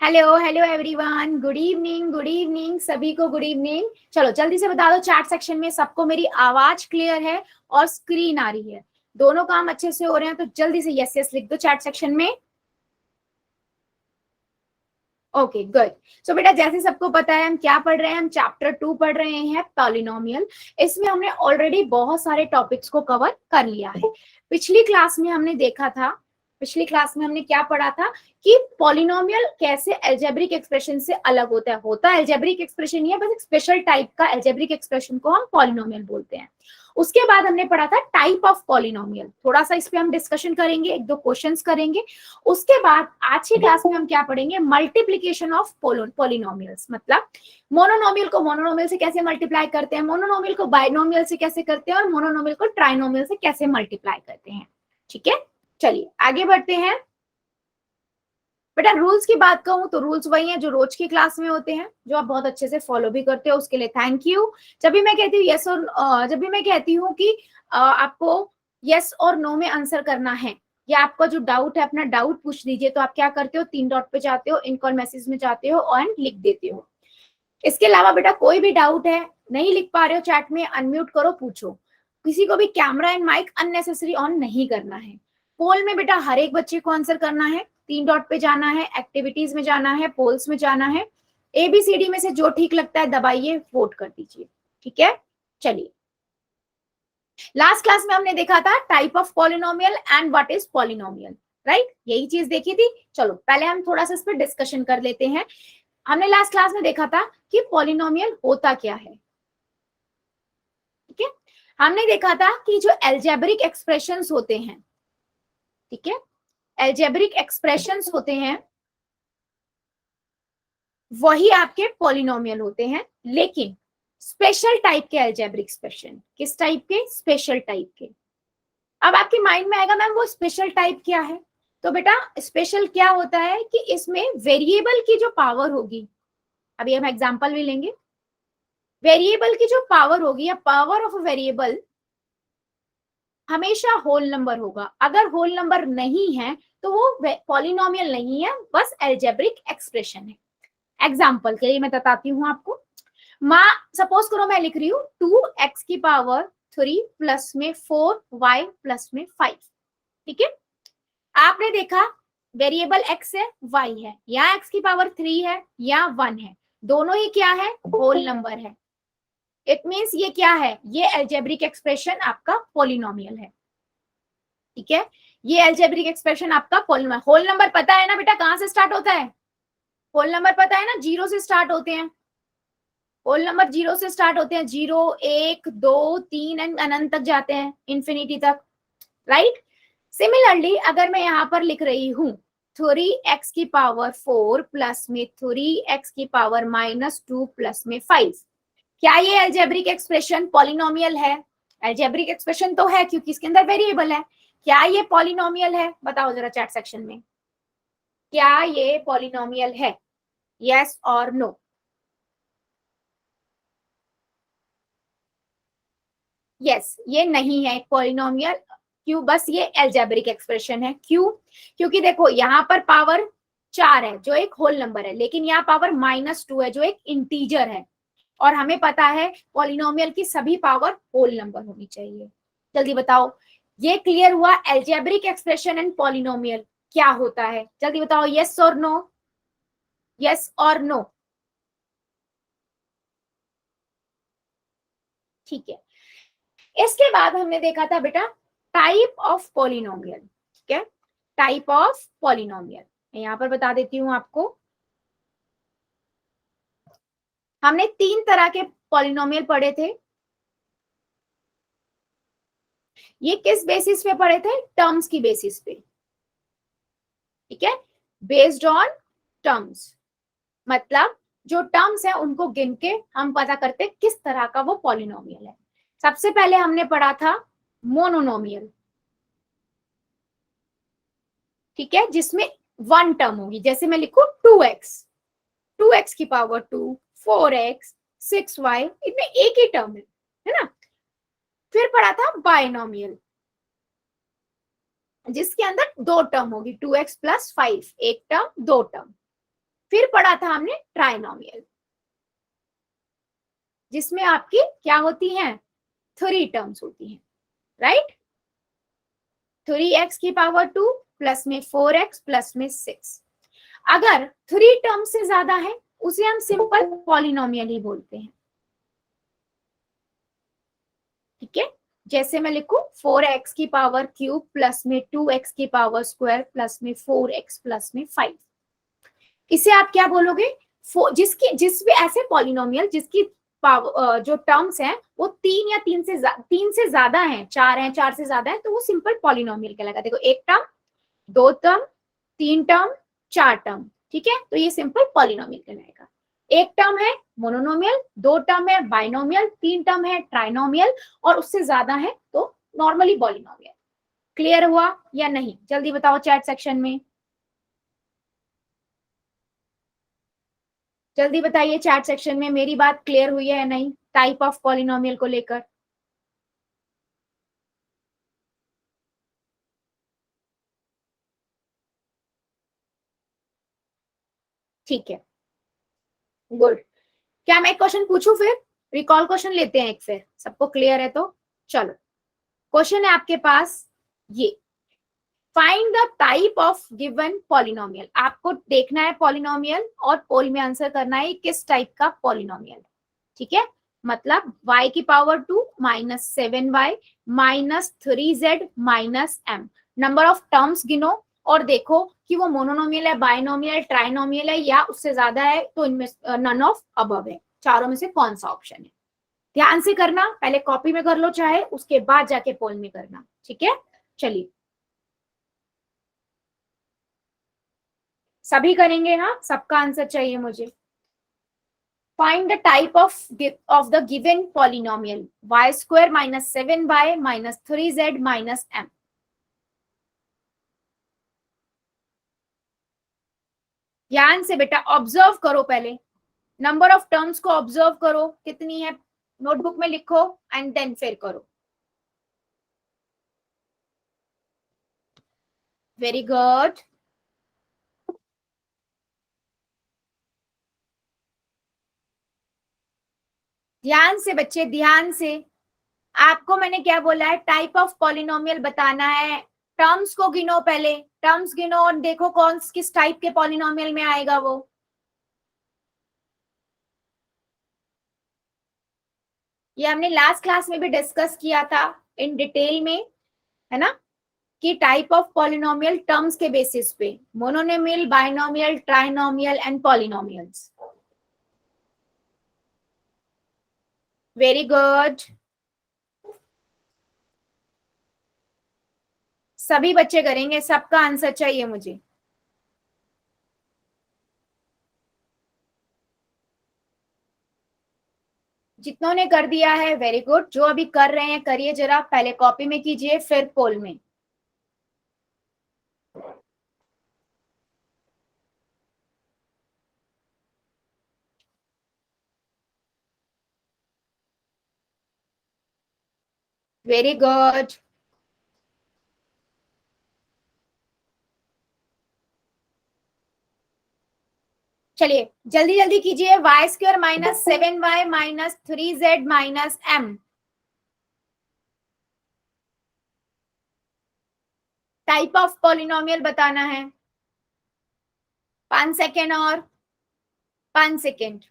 Hello hello everyone, good evening सभी को good evening. चलो जल्दी से बता दो चैट सेक्शन में सबको मेरी आवाज क्लियर है और स्क्रीन आ रही है, दोनों काम अच्छे से हो रहे हैं? तो जल्दी से यस यस लिख दो चैट सेक्शन में। Okay good. सो बेटा जैसे सबको पता है हम क्या पढ़ रहे हैं, हम चैप्टर 2 पढ़ रहे हैं पॉलिनोमियल। इसमें हमने ऑलरेडी बहुत सारे टॉपिक्स को कवर कर लिया है। पिछली क्लास में हमने देखा था, पिछली क्लास में हमने क्या पढ़ा था कि पॉलिनोमियल कैसे अलजेब्रिक एक्सप्रेशन से अलग होता है अलजेब्रिक एक्सप्रेशन ही है, बस एक स्पेशल टाइप का अलजेब्रिक एक्सप्रेशन को हम पॉलिनोमियल बोलते हैं। उसके बाद हमने पढ़ा था टाइप ऑफ पॉलिनोमियल, थोड़ा सा इस पे हम डिस्कशन करेंगे, एक दो क्वेश्चंस करेंगे। उसके बाद आज की क्लास में हम क्या पढ़ेंगे, मल्टीप्लीकेशन ऑफ पॉलिनोमियल्स, मतलब मोनोनोमियल को मोनोनोमियल से कैसे मल्टीप्लाई करते हैं, मोनोनोमियल को बाइनोमियल से कैसे करते हैं, और मोनोनोमियल को ट्राइनोमियल से कैसे मल्टीप्लाई करते हैं। ठीक है, चलिए आगे बढ़ते हैं। बेटा रूल्स की बात कहूं तो रूल्स वही हैं जो रोज की क्लास में होते हैं, जो आप बहुत अच्छे से फॉलो भी करते हो, उसके लिए थैंक यू। जब भी मैं कहती हूँ यस और जब भी मैं कहती हूँ कि आपको यस और नो में आंसर करना है, या आपका जो डाउट है अपना डाउट पूछ दीजिए, तो आप क्या करते हो, 3 डॉट पे जाते हो, इन कॉल मैसेज में जाते हो और लिख देते हो। इसके अलावा बेटा कोई भी डाउट है, नहीं लिख पा रहे हो चैट में, अनम्यूट करो, पूछो। किसी को भी camera and mic unnecessary on नहीं करना है। पोल में बेटा हर एक बच्चे को आंसर करना है, 3 डॉट पे जाना है, एक्टिविटीज में जाना है, पोल्स में जाना है, ABCD में से जो ठीक लगता है दबाइए, वोट कर दीजिए। ठीक है, चलिए लास्ट क्लास में हमने देखा था type of polynomial and what is polynomial, right, यही चीज देखी थी। चलो पहले हम थोड़ा सा इस पर डिस्कशन कर लेते हैं। हमने लास्ट क्लास में देखा था कि पॉलिनोमियल होता क्या है। ठीक है, हमने देखा था कि जो अलजेब्रिक एक्सप्रेशंस होते हैं, ठीक है, अलजेब्रिक एक्सप्रेशंस होते हैं वही आपके पॉलिनोमियल होते हैं, लेकिन स्पेशल टाइप के अलजेब्रिक एक्सप्रेशन। किस टाइप के? स्पेशल टाइप के। अब आपके माइंड में आएगा मैम वो स्पेशल टाइप क्या है? तो बेटा स्पेशल क्या होता है कि इसमें वेरिएबल की जो पावर होगी, अभी हम एग्जांपल भी लेंगे, वेरिएबल की जो पावर होगी या पावर ऑफ वेरिएबल हमेशा होल नंबर होगा। अगर होल नंबर नहीं है तो वो पॉलिनोमियल नहीं है, बस अलजेब्रिक एक्सप्रेशन है। एग्जांपल के लिए मैं बताती हूँ आपको। माँ सपोज करो मैं लिख रही हूँ 2x की पावर 3 प्लस में 4y प्लस में 5। ठीक है, आपने देखा वेरिएबल x है, y है, या x की पावर 3 है या 1 है, दोनों ही क्या है, होल नंबर है। इट मीन्स ये क्या है, ये अलजेब्रिक एक्सप्रेशन आपका पॉलिनोमियल है। ठीक है, ये अलजेब्रिक एक्सप्रेशन आपका पॉलिनोमियल। होल नंबर पता है ना बेटा कहां से स्टार्ट होता है? होल नंबर पता है ना, 0 से स्टार्ट होते हैं। होल नंबर 0 से स्टार्ट होते हैं, 0 1 2 3 एंड अनंत तक जाते हैं, इंफिनिटी तक, राइट। सिमिलरली अगर मैं यहां पर लिख रही हूं 3x की पावर 4 प्लस में 3x की पावर -2 प्लस में 5, क्या ये अलजेब्रिक एक्सप्रेशन पॉलिनोमियल है? अलजेब्रिक एक्सप्रेशन तो है क्योंकि इसके अंदर वेरिएबल है। क्या ये पॉलिनोमियल है? बताओ जरा चैट सेक्शन में, क्या ये पॉलिनोमियल है? यस और नो? यस, ये नहीं है पॉलिनोमियल। क्यों? बस ये अलजेब्रिक एक्सप्रेशन है। क्यों? क्योंकि देखो यहाँ पर पावर 4 है जो एक होल नंबर है, लेकिन यहाँ पावर -2 है जो एक इंटीजर है, और हमें पता है पॉलिनोमियल की सभी पावर होल नंबर होनी चाहिए। जल्दी बताओ, ये क्लियर हुआ अलजेब्रिक एक्सप्रेशन एंड पॉलिनोमियल क्या होता है? जल्दी बताओ, यस और नो, यस और नो। ठीक है, इसके बाद हमने देखा था बेटा टाइप ऑफ पॉलिनोमियल। ठीक है, टाइप ऑफ पॉलिनोमियल मैं यहां पर बता देती हूं आपको। हमने 3 तरह के पॉलिनोमियल पढ़े थे। ये किस बेसिस पे पढ़े थे? टर्म्स की बेसिस पे। ठीक है, बेस्ड ऑन टर्म्स, मतलब जो टर्म्स है उनको गिन के हम पता करते किस तरह का वो पॉलिनोमियल है। सबसे पहले हमने पढ़ा था मोनोनोमियल। ठीक है, जिसमें 1 टर्म होगी, जैसे मैं लिखू 2x की पावर 2, 4x, 6y, इनमें एक ही टर्म है ना। फिर पढ़ा था बाइनोमियल। जिसके अंदर दो टर्म होगी, 2x प्लस 5, एक टर्म दो टर्म। फिर पढ़ा था हमने ट्राइनोमियल, जिसमें आपकी क्या होती हैं, 3 टर्म्स होती हैं, राइट। 3x की पावर 2 प्लस में 4x प्लस में 6। अगर 3 टर्म से ज्यादा है उसे हम सिंपल पॉलिनोमियल ही बोलते हैं, ठीक है। जैसे मैं लिखूं 4x की पावर क्यूब प्लस में 2x की पावर स्क्वायर प्लस में 4x प्लस में 5, इसे आप क्या बोलोगे, जिस भी ऐसे पॉलिनोमियल जिसकी जो टर्म्स हैं वो 3 या 3 से ज्यादा हैं, 4 हैं, 4 से ज्यादा है, तो वो सिंपल पॉलिनोमियल कहलाएगा। देखो, एक टर्म, दो टर्म, 3 टर्म, 4 टर्म, ठीक है, तो ये सिंपल पॉलिनोमियल कहलाएगा। एक टर्म है मोनोनोमियल, दो टर्म है बाइनोमियल, 3 टर्म है ट्राइनोमियल, और उससे ज्यादा है तो नॉर्मली पॉलिनोमियल। क्लियर हुआ या नहीं, जल्दी बताओ चैट सेक्शन में, जल्दी बताइए चैट सेक्शन में, मेरी बात क्लियर हुई है या नहीं टाइप ऑफ पॉलिनोमियल को लेकर। ठीक है, गुड। क्या मैं एक क्वेश्चन पूछूं, फिर रिकॉल क्वेश्चन लेते हैं एक, फिर सबको क्लियर है तो चलो। क्वेश्चन है आपके पास ये, find the type of given polynomial. आपको देखना है पॉलिनोमियल और पोल में आंसर करना है किस टाइप का पॉलिनोमियल, ठीक है। मतलब y की power 2 minus 7y minus 3z minus m, number of terms गिनो और देखो कि वो मोनोनोमियल है, बाइनोमियल, ट्राइनोमियल है या उससे ज्यादा है, तो इनमें नन ऑफ अबव है, चारों में से कौन सा ऑप्शन है। ध्यान से करना, पहले कॉपी में कर लो चाहे, उसके बाद जाके पोल में करना, ठीक है। चलिए सभी करेंगे, हाँ, सबका आंसर चाहिए मुझे। Find the type of the given polynomial y square minus 7y minus 3z minus m. ध्यान से बेटा ऑब्जर्व करो, पहले नंबर ऑफ टर्म्स को ऑब्जर्व करो कितनी है, नोटबुक में लिखो एंड देन फिर करो। Very good. ध्यान से बच्चे, ध्यान से, आपको मैंने क्या बोला है, टाइप ऑफ पॉलिनोमियल बताना है। टर्म्स को गिनो, पहले टर्म्स गिनो और देखो कौन किस टाइप के पॉलिनोमियल में आएगा वो। ये हमने लास्ट क्लास में भी डिस्कस किया था इन डिटेल में, है ना, कि टाइप ऑफ पॉलिनोमियल टर्म्स के बेसिस पे, monomial, binomial, trinomial and polynomials. Very good, सभी बच्चे करेंगे, सबका आंसर चाहिए मुझे। जितनों ने कर दिया है वेरी गुड, जो अभी कर रहे हैं करिए जरा, पहले कॉपी में कीजिए फिर पोल में। वेरी गुड, चलिए जल्दी जल्दी कीजिए। Y square minus 7y minus 3z minus m, type of polynomial बताना है। 5 सेकेंड और 5 सेकेंड,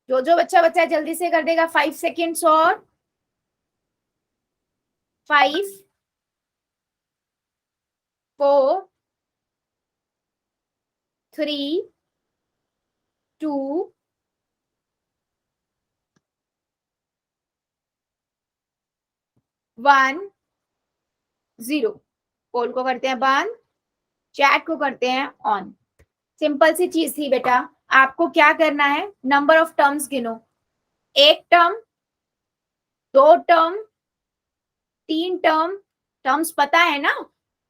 जो जो बच्चा बच्चा जल्दी से कर देगा, 5 सेकेंड्स और 5 4 3 2 1 0। पोल को करते हैं बंद, चैट को करते हैं ऑन। सिंपल सी चीज थी बेटा, आपको क्या करना है, नंबर ऑफ टर्म्स गिनो, एक टर्म, दो टर्म, 3 टर्म, टर्म्स पता है ना,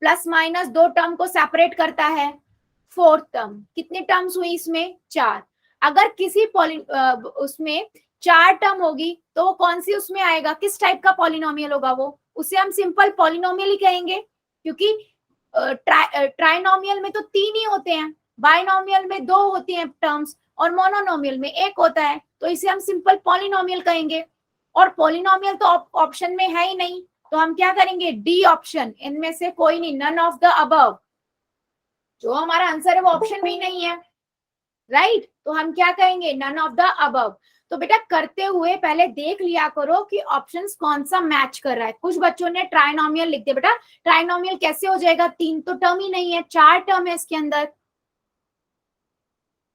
प्लस माइनस दो टर्म को सेपरेट करता है, फोर्थ टर्म, कितने टर्म्स हुई इसमें, 4। अगर किसी उसमें 4 टर्म होगी तो वो कौन सी उसमें आएगा, किस टाइप का पॉलिनोमियल होगा वो, उसे हम सिंपल पॉलिनोमियल ही कहेंगे, क्योंकि ट्राइनोमियल में तो 3 ही होते हैं, बाइनोमियल में 2 होती हैं टर्म्स और मोनोनोमियल में 1 होता है, तो इसे हम सिंपल पॉलिनोमियल कहेंगे। और पॉलिनोमियल तो ऑप्शन में है ही नहीं, तो हम क्या करेंगे, डी ऑप्शन, इनमें से कोई नहीं, नन ऑफ द अबव। जो हमारा आंसर है वो ऑप्शन में ही नहीं है, राइट, तो हम क्या कहेंगे, नन ऑफ द अबव। तो बेटा करते हुए पहले देख लिया करो कि ऑप्शंस कौन सा मैच कर रहा है। कुछ बच्चों ने ट्राइनोमियल लिख दिया, बेटा ट्राइनोमियल कैसे हो जाएगा, 3 तो टर्म ही नहीं है, 4 टर्म है इसके अंदर।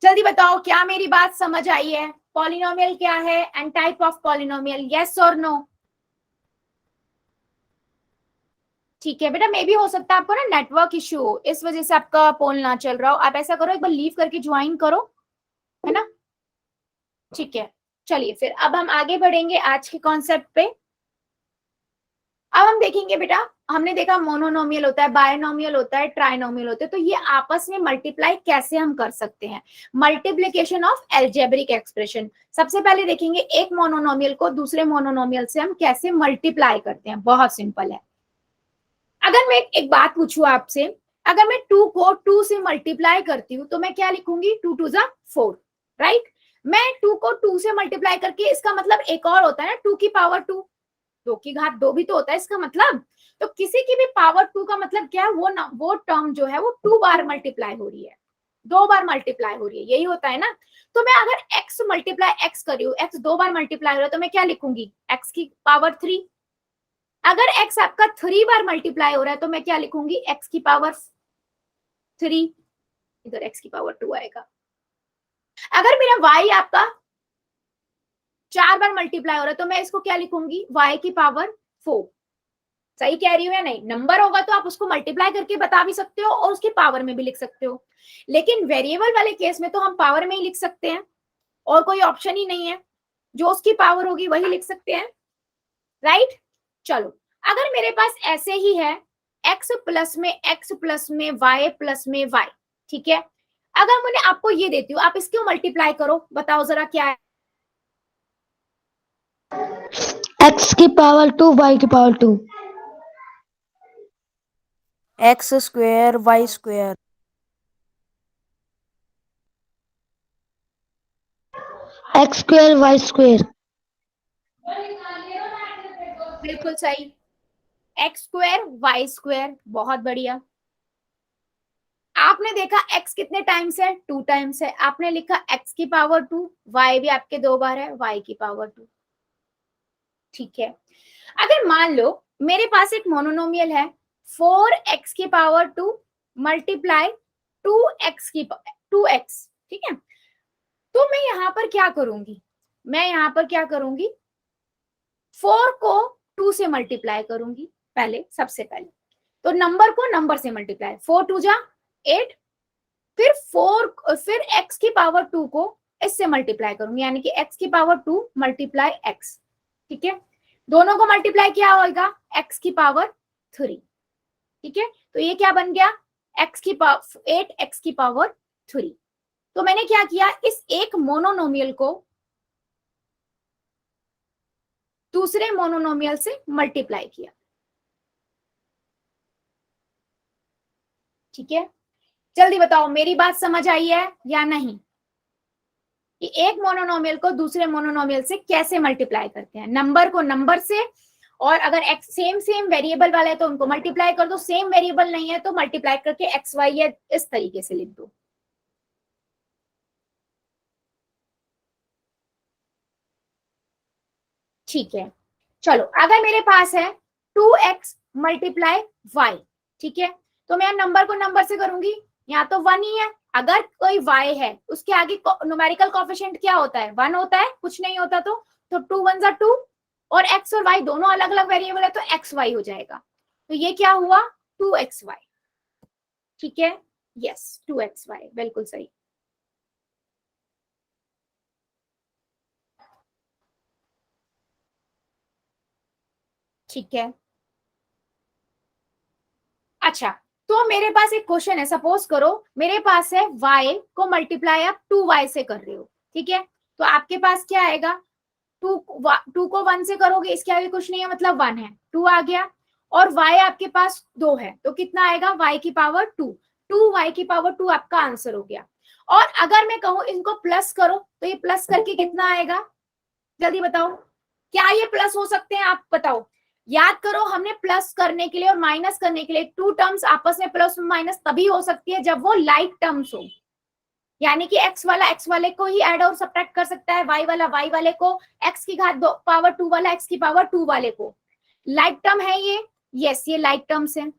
जल्दी बताओ क्या मेरी बात समझ आई है, पॉलिनोमियल क्या है and type of polynomial, yes और नो। ठीक है बेटा, मे भी हो सकता है आपको ना नेटवर्क इश्यू हो, इस वजह से आपका पोल ना चल रहा हो। आप ऐसा करो, एक बार लीव करके ज्वाइन करो, है ना। ठीक है, चलिए फिर अब हम आगे बढ़ेंगे आज के कॉन्सेप्ट पे। अब हम देखेंगे बेटा, हमने देखा मोनोनोमियल होता है, बायनोमियल होता है, ट्राइनोमियल होता है, तो ये आपस में मल्टीप्लाई कैसे हम कर सकते हैं, मल्टीप्लिकेशन ऑफ एल्जेब्रिक एक्सप्रेशन। सबसे पहले देखेंगे एक मोनोनोमियल को दूसरे मोनोनोमियल से हम कैसे मल्टीप्लाई करते हैं, बहुत सिंपल है। अगर मैं एक बात पूछूं आपसे, अगर मैं 2 को 2 से मल्टीप्लाई करती हूँ तो मैं क्या लिखूंगी, 2 2 जा 4, राइट। मैं 2 को 2 से मल्टीप्लाई करके, इसका मतलब एक और होता है ना 2 की पावर 2, 2 की घात 2 भी तो होता है इसका मतलब। तो किसी की भी पावर 2 का मतलब क्या है, वो टर्म जो है वो 2 बार मल्टीप्लाई हो रही है, 2 बार मल्टीप्लाई हो रही है, यही होता है ना। तो मैं अगर x मल्टीप्लाई x कर रही हूँ, x 2 बार मल्टीप्लाई हो रहा है, तो मैं क्या लिखूंगी, x की पावर 3। अगर x आपका 3 बार मल्टीप्लाई हो रहा है तो मैं क्या लिखूंगी, x की पावर 3, इधर x की पावर 2 आएगा। अगर मेरा y आपका 4 बार मल्टीप्लाई हो रहा है तो मैं इसको क्या लिखूंगी, y की पावर 4। सही कह रही हूँ या नहीं, नंबर होगा तो आप उसको मल्टीप्लाई करके बता भी सकते हो और उसकी पावर में भी लिख सकते हो, लेकिन वेरिएबल वाले केस में तो हम पावर में ही लिख सकते हैं और कोई ऑप्शन ही नहीं है, जो उसकी पावर होगी वही लिख सकते हैं, राइट। चलो, अगर मेरे पास ऐसे ही है x प्लस में y प्लस में y, ठीक है। अगर मैंने आपको ये देती हूँ, आप इसको मल्टीप्लाई करो, बताओ जरा क्या है, x की पावर 2 y की power 2, X square Y square, x square y square, बिल्कुल सही, एक्स स्क्वायर वाई स्क्वायर, बहुत बढ़िया। आपने देखा x कितने टाइम्स है, 2 टाइम्स है, आपने लिखा x की पावर 2, y भी आपके 2 बार है, y की पावर 2, ठीक है। अगर मान लो मेरे पास एक मोनोनोमियल है 4x की पावर 2 मल्टीप्लाई 2x की 2x, ठीक है। तो मैं यहां पर क्या करूंगी, मैं यहां पर क्या करूंगी, 4 को 2 से मल्टीप्लाई करूंगी पहले, सबसे पहले तो नंबर को नंबर से मल्टीप्लाई, 4 2 जा 8, फिर x की पावर 2 को इससे मल्टीप्लाई करूंगी, यानी कि x की पावर 2 मल्टीप्लाई x, ठीक है। दोनों को मल्टीप्लाई किया होगा x की पावर 3, ठीक है। तो ये क्या बन गया, x की पावर 8x की पावर 3। तो मैंने क्या किया, इस एक मोनोनोमियल को दूसरे मोनोनोमियल से मल्टीप्लाई किया, ठीक है। जल्दी बताओ मेरी बात समझ आई है या नहीं, कि एक मोनोनोमियल को दूसरे मोनोनोमियल से कैसे मल्टीप्लाई करते हैं, नंबर को नंबर से, और अगर एक्स सेम वेरिएबल वाला है तो उनको मल्टीप्लाई कर दो, सेम वेरिएबल नहीं है तो मल्टीप्लाई करके एक्स वाई या इस तरीके से लिख दो, ठीक है। चलो, अगर मेरे पास है 2x मल्टीप्लाई y, ठीक है, तो मैं नंबर को नंबर से करूंगी, यहाँ तो 1 ही है, अगर कोई y है उसके आगे न्यूमेरिकल कोएफिशिएंट क्या होता है, 1 होता है, कुछ नहीं होता तो 2 1 जा 2, और x और y दोनों अलग अलग वेरिएबल है तो एक्स वाई हो जाएगा, तो ये क्या हुआ 2xy, ठीक है, यस 2xy, बिल्कुल सही। ठीक है, अच्छा, तो मेरे पास एक क्वेश्चन है, सपोज करो मेरे पास है y को मल्टीप्लाई आप 2y से कर रहे हो, ठीक है। तो आपके पास क्या आएगा, टू को 1 से करोगे, इसके आगे कुछ नहीं है, मतलब 1 है, 2 आ गया। और y आपके पास 2 है, तो कितना आएगा, y की पावर 2, 2y की पावर 2 आपका आंसर हो गया। और अगर मैं कहूं इनको प्लस करो, तो ये प्लस करके कितना आएगा, जल्दी बताओ, क्या ये प्लस हो सकते हैं, आप बताओ। याद करो, हमने प्लस करने के लिए और माइनस करने के लिए, टू टर्म्स आपस में प्लस और माइनस तभी हो सकती है जब वो लाइक टर्म्स हो, यानी कि x वाला x वाले को ही ऐड और सब्ट्रैक्ट कर सकता है, y वाला y वाले को, x की घात पावर 2 वाला x की पावर 2 वाले को। लाइक टर्म है ये, यस ये लाइक टर्म्स है।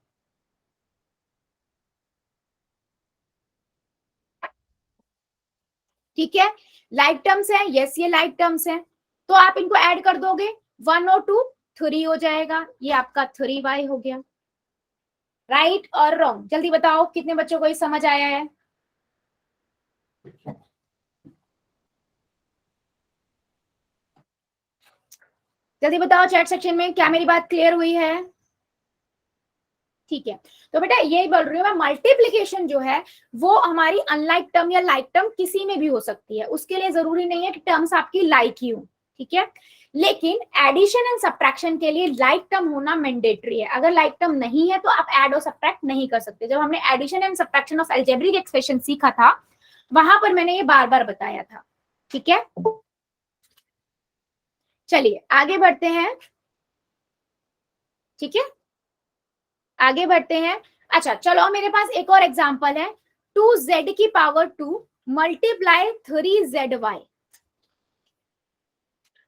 ठीक है, लाइक टर्म्स है, यस ये लाइक टर्म्स है। तो आप इनको ऐड कर दोगे, 1 और 2 3 हो जाएगा, ये आपका 3y हो गया। राइट और रॉन्ग, जल्दी बताओ कितने बच्चों को ये समझ आया है। जल्दी बताओ चैट सेक्शन में, क्या मेरी बात क्लियर हुई है। ठीक है, तो बेटा यही बोल रही हूँ मैं, मल्टीप्लीकेशन जो है वो हमारी अनलाइक टर्म या लाइक टर्म किसी में भी हो सकती है, उसके लिए जरूरी नहीं है कि टर्म्स आपकी लाइक ही हो। ठीक है, लेकिन एडिशन एंड सब्ट्रैक्शन के लिए लाइक टर्म होना मैंडेटरी है। अगर लाइक टर्म नहीं है तो आप ऐड और सब्ट्रैक्ट नहीं कर सकते। जब हमने addition and subtraction of algebraic expression सीखा था, वहां पर मैंने ये बार बार बताया था। ठीक है, चलिए आगे बढ़ते हैं। ठीक है, आगे बढ़ते हैं। अच्छा चलो, मेरे पास एक और एग्जांपल है, 2z की पावर 2 मल्टीप्लाई 3zy,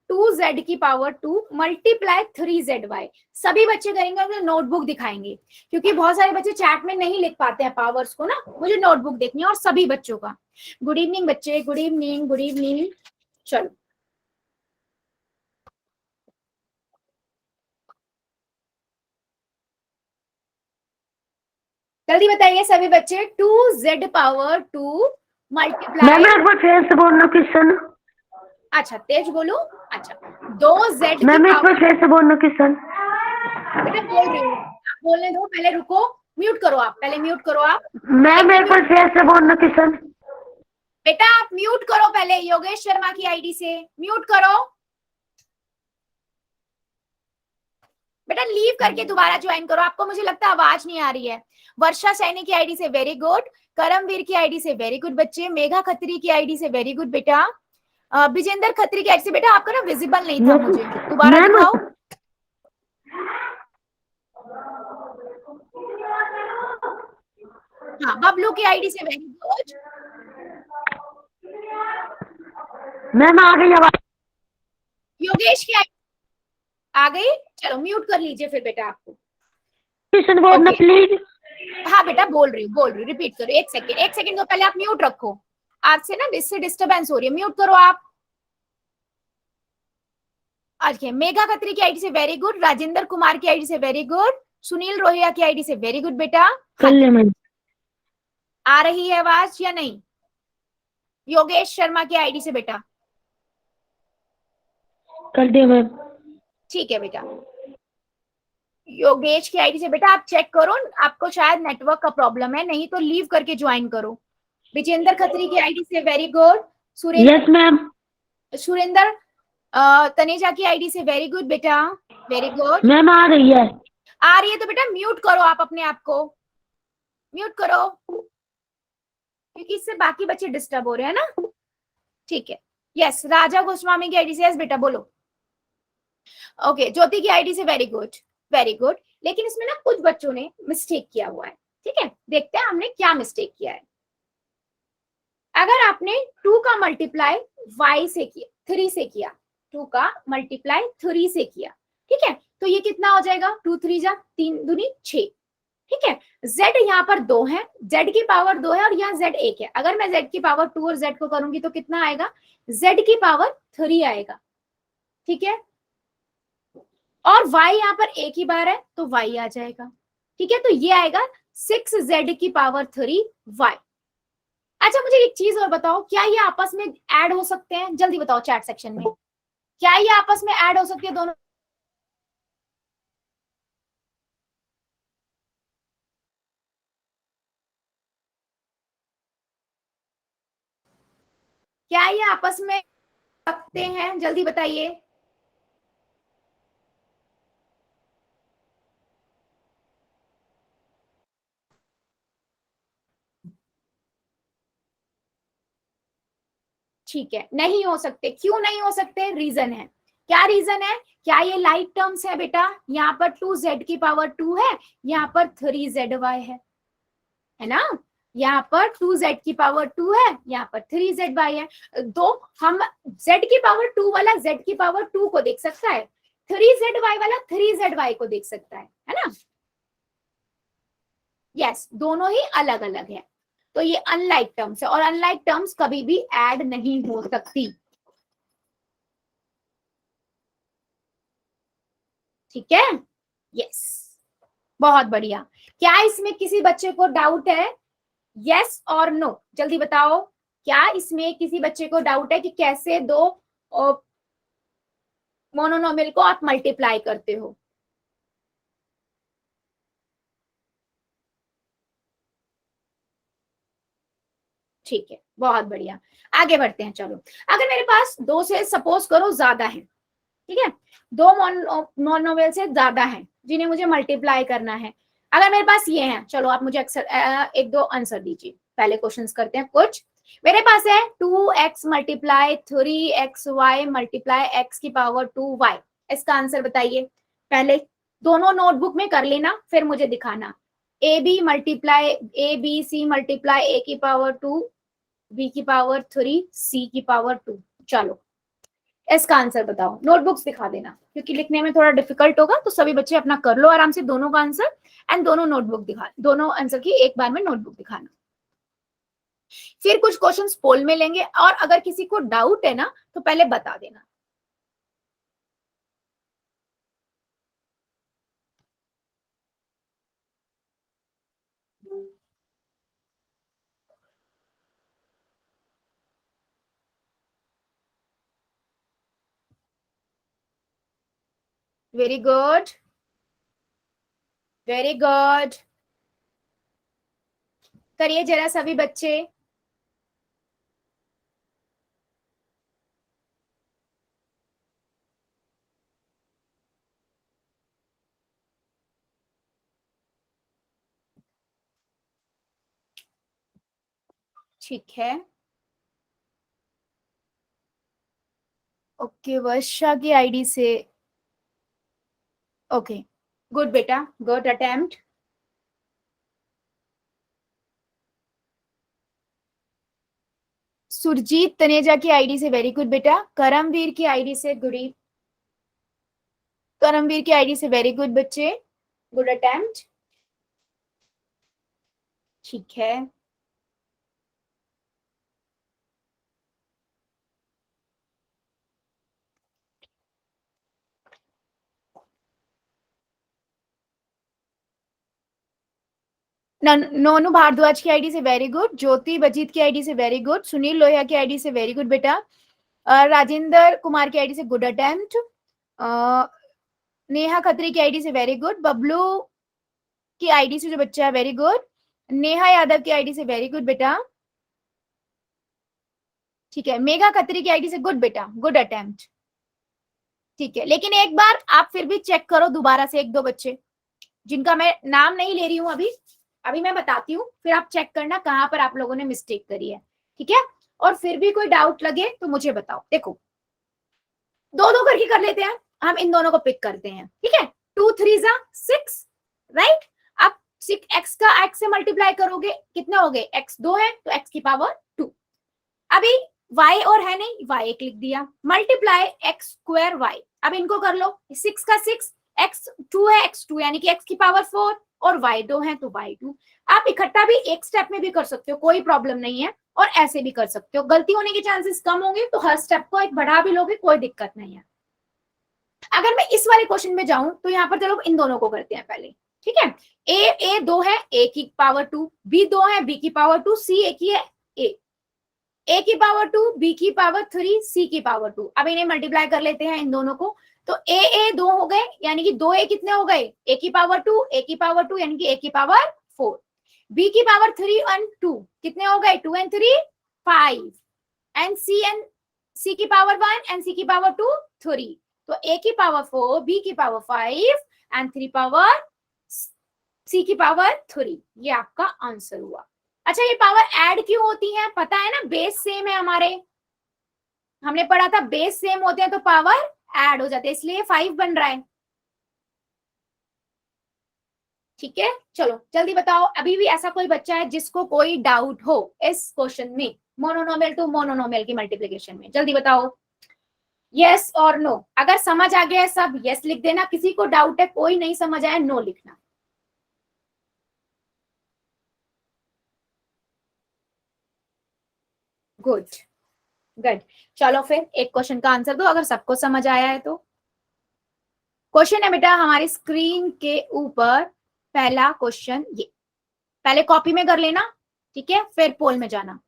2z की पावर 2 मल्टीप्लाई 3zy। सभी बच्चे करेंगे, मुझे नोटबुक दिखाएंगे, क्योंकि बहुत सारे बच्चे चैट में नहीं लिख पाते हैं पावर्स को ना, मुझे नोटबुक देखनी है। और सभी बच्चों का गुड इवनिंग बच्चे, गुड इवनिंग, गुड इवनिंग। चलो जल्दी बताइए सभी बच्चे, 2z पावर 2 मल्टीप्लाई, मैम एक बार फिर से बोलना क्वेश्चन। अच्छा तेज बोलू, अच्छा 2z की मैम एक पावर, बार फिर से बोलना क्वेश्चन। बेटा बोल रही हूँ, आप बोलने दो, पहले रुको, म्यूट करो आप, पहले म्यूट करो आप, मैम एक एक बार फिर से बोलना क्वेश्चन। बेटा आप म्यूट करो पहले, योगेश शर्मा की आईडी से म्यूट करो। बेटा लीव करके दोबारा ज्वाइन करो, आपको मुझे लगता है आवाज नहीं आ रही है। वर्षा सैनी की आईडी से वेरी गुड, करमवीर की आईडी से वेरी गुड बच्चे, मेघा खत्री की आईडी से वेरी गुड बेटा, विजेंद्र खत्री की आईडी से, बेटा आपका ना विजिबल नहीं था, मुझे दोबारा मैम दिखाओ। हाँ बबलू की आईडी से वेरी गुड, मैम आ गई आवाज। योगेश की आईडी आ गई, चलो म्यूट कर लीजिए फिर बेटा आपको। क्वेश्चन बोलना ओके, प्लीज। हाँ बेटा बोल रही हूँ, रिपीट करो, एक सेकेंड, एक सेकेंड को पहले आप म्यूट रखो, आपसे ना इससे डिस्टरबेंस हो रही है, म्यूट करो आप। अच्छा, मेघा खत्री की आईडी से वेरी गुड, राजेंद्र कुमार की आईडी से वेरी गुड, सुनील रोहिया की आईडी से वेरी गुड बेटा। कर हाँ ले जी, मैम। आ रही है आवाज या नहीं। योगेश शर्मा की आईडी से बेटा, कर दिया मैम। ठीक है बेटा, योगेश की आईडी से बेटा आप चेक करो, आपको शायद नेटवर्क का प्रॉब्लम है, नहीं तो लीव करके ज्वाइन करो। विजेंद्र खत्री की आईडी से very good, Surendra, yes ma'am. Surendra Taneja की आईडी से वेरी गुड बेटा, वेरी गुड। मैम आ रही है। आ रही है तो बेटा म्यूट करो आप अपने आप को, म्यूट करो, क्योंकि इससे बाकी बच्चे डिस्टर्ब हो रहे हैं ना। ठीक है, यस राजा गोस्वामी की आईडी से, यस बेटा बोलो। ओके, ज्योति की आईडी से वेरी गुड, वेरी गुड। लेकिन इसमें ना कुछ बच्चों ने मिस्टेक किया हुआ है। ठीक है, देखते हैं हमने क्या मिस्टेक किया है। अगर आपने 2 का मल्टीप्लाई y से किया, 3 से किया, 2 का मल्टीप्लाई 3 से किया, ठीक है, तो ये कितना हो जाएगा, 2 3 जा 3 दूनी 6। ठीक है, z यहाँ पर 2 है, z की पावर 2 है और यहाँ z 1 है। अगर मैं z की पावर 2 और z को करूंगी तो कितना आएगा, z की पावर 3 आएगा। ठीक है, और y यहाँ पर एक ही बार है तो y आ जाएगा। ठीक है, तो ये आएगा 6z की पावर 3 y। अच्छा मुझे एक चीज और बताओ, क्या ये आपस में ऐड हो सकते हैं, जल्दी बताओ चैट सेक्शन में, क्या ये आपस में ऐड हो सकती है दोनों। क्या ये आपस में सकते हैं, जल्दी बताइए। ठीक है, नहीं हो सकते। क्यों नहीं हो सकते? रीजन है। क्या रीजन है? क्या ये लाइक टर्म्स है बेटा? यहाँ पर 2z⁻2 है, यहाँ पर 3zy है ना? यहाँ पर 2z⁻2 है, यहाँ पर 3zy है। तो हम z⁻2 वाला z⁻2 को देख सकता है, 3zy वाला 3zy को देख सकता है ना? यस, दोनों ही अलग अलग है। तो ये अनलाइक टर्म्स है, और अनलाइक टर्म्स कभी भी ऐड नहीं हो सकती। ठीक है? यस, बहुत बढ़िया। क्या इसमें किसी बच्चे को डाउट है? यस और नो, जल्दी बताओ। क्या इसमें किसी बच्चे को डाउट है कि कैसे दो मोनोनोमियल को आप मल्टीप्लाई करते हो? ठीक है, बहुत बढ़िया। आगे बढ़ते हैं, चलो। अगर मेरे पास दो से सपोज करो ज्यादा है, ठीक है, दो मोनोनोमियल से ज्यादा है जिन्हें मुझे मल्टीप्लाई करना है। अगर मेरे पास ये है, चलो आप मुझे एक दो आंसर दीजिए। पहले क्वेश्चंस करते हैं कुछ। मेरे पास है 2x multiply 3xy multiply x⁻2y। इसका आंसर बताइए। पहले दोनों नोटबुक में कर लेना, फिर मुझे दिखाना। ab multiply abc multiply a⁻2 b⁻3 c⁻2। चलो इसका आंसर बताओ। नोटबुक्स दिखा देना, क्योंकि लिखने में थोड़ा डिफिकल्ट होगा, तो सभी बच्चे अपना कर लो आराम से दोनों का आंसर, एंड दोनों नोटबुक दिखा, दोनों आंसर की एक बार में नोटबुक दिखाना। फिर कुछ क्वेश्चंस पोल में लेंगे, और अगर किसी को डाउट है ना तो पहले बता देना। Very good, very good. करिए जरा सभी बच्चे। ठीक है, ओके, वर्षा की आईडी से। ओके, गुड बेटा, गुड अटेम्प्ट। सुरजीत तनेजा की आईडी से वेरी गुड बेटा। करमवीर की आईडी से करमवीर की आईडी से वेरी गुड बच्चे, गुड अटेम्प्ट। ठीक है, नोनू भारद्वाज की आईडी से वेरी गुड। ज्योति बजीत की आईडी से वेरी गुड। सुनील लोहिया की आईडी से वेरी गुड बेटा। राजेंद्र कुमार की आईडी से गुड अटेम्प्ट। नेहा खत्री की आईडी से वेरी गुड। बबलू की आईडी से जो बच्चा है वेरी गुड। नेहा यादव की आईडी से वेरी गुड बेटा। ठीक है, मेघा खत्री की आईडी से गुड बेटा, गुड अटेम्प्ट। ठीक है, लेकिन एक बार आप फिर भी चेक करो दोबारा से, एक दो बच्चे जिनका मैं नाम नहीं ले रही हूं अभी, अभी मैं बताती हूँ, फिर आप चेक करना कहां पर आप लोगों ने मिस्टेक करी है। ठीक है, और फिर भी कोई डाउट लगे तो मुझे बताओ। देखो, दो दो करके कर लेते हैं, हम इन दोनों को पिक करते हैं। ठीक है, 2 3 6, राइट। अब 6x का x से मल्टीप्लाई करोगे, कितने हो गए? x 2 है तो x⁻2। अभी y और है नहीं, y एक लिख दिया, मल्टीप्लाई x²y। अब इनको कर लो, 6 का 6, x2 है x2 यानी कि x⁻4, और y2 है तो y2। आप इकट्ठा भी एक स्टेप में भी कर सकते हो, कोई प्रॉब्लम नहीं है, और ऐसे भी कर सकते हो। गलती होने के चांसेस कम होंगे, तो हर स्टेप को एक बढ़ा भी लोगे, कोई दिक्कत नहीं है। अगर मैं इस वाले क्वेश्चन में जाऊं तो यहाँ पर चलो इन दोनों को करते हैं पहले। ठीक है, a 2 है a⁻2, b 2 है b⁻2, c एक ही है a⁻2 b⁻3 c⁻2। अब इन्हें मल्टीप्लाई कर लेते हैं इन दोनों को, तो a 2 हो गए, यानी कि 2a कितने हो गए? a⁻2 यानी कि a⁻4। b⁻3 और 2 कितने हो गए? 2 and 3 5, and c and c की पावर 1 एंड c की पावर 2 3, तो a की पावर 4, b की पावर 5 एंड 3 पावर c की पावर 3, ये आपका आंसर हुआ। अच्छा, ये पावर ऐड क्यों होती है? पता है ना, बेस सेम है हमारे, हमने पढ़ा था बेस सेम होते हैं तो पावर ऐड हो जाते हैं, इसलिए 5 बन रहा है। ठीक है, चलो जल्दी बताओ, अभी भी ऐसा कोई बच्चा है जिसको कोई डाउट हो इस क्वेश्चन में, मोनोनोमियल टू मोनोनोमियल की मल्टीप्लिकेशन में? जल्दी बताओ, यस और नो। अगर समझ आ गया है सब, यस लिख देना, किसी को डाउट है, कोई नहीं समझ आया, नो लिखना। Good, good. चलो फिर एक क्वेश्चन का आंसर दो अगर सबको समझ आया है तो। क्वेश्चन है बेटा हमारी स्क्रीन के ऊपर, पहला क्वेश्चन ये, पहले कॉपी में कर लेना, ठीक है, फिर पोल में जाना।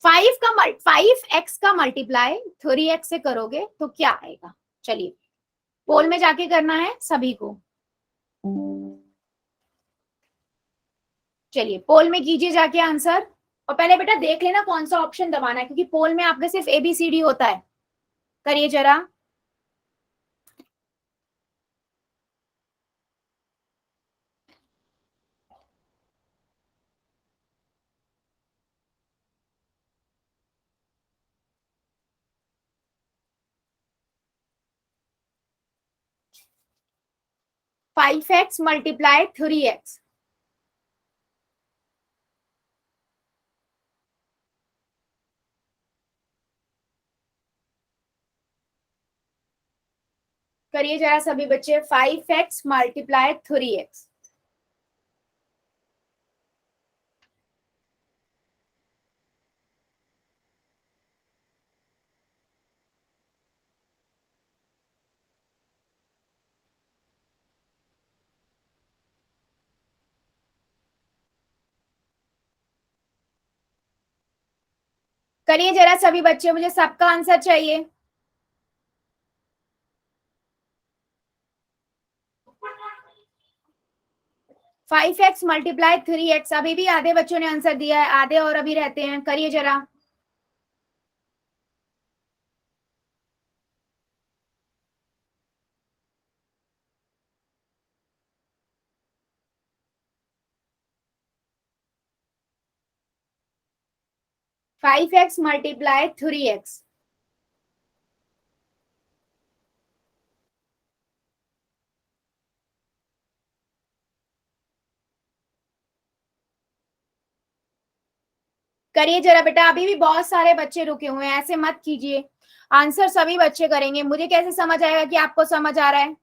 5x का मल्टीप्लाई 3x से करोगे तो क्या आएगा? चलिए पोल में जाके करना है सभी को, चलिए पोल में कीजिए जाके आंसर। और पहले बेटा देख लेना कौन सा ऑप्शन दबाना है, क्योंकि पोल में आपके सिर्फ ABCD होता है। करिए जरा। 5x मल्टीप्लाई 3x, करिए जरा सभी बच्चे, 5x मल्टीप्लाई 3x। करिए जरा सभी बच्चे, मुझे सबका आंसर चाहिए। फाइव एक्स मल्टीप्लाई 3x, अभी भी आधे बच्चों ने आंसर दिया है, आधे और अभी रहते हैं, करिए जरा। 5x मल्टीप्लाई 3x, करिए जरा बेटा, अभी भी बहुत सारे बच्चे रुके हुए हैं, ऐसे मत कीजिए। आंसर सभी बच्चे करेंगे, मुझे कैसे समझ आएगा कि आपको समझ आ रहा है?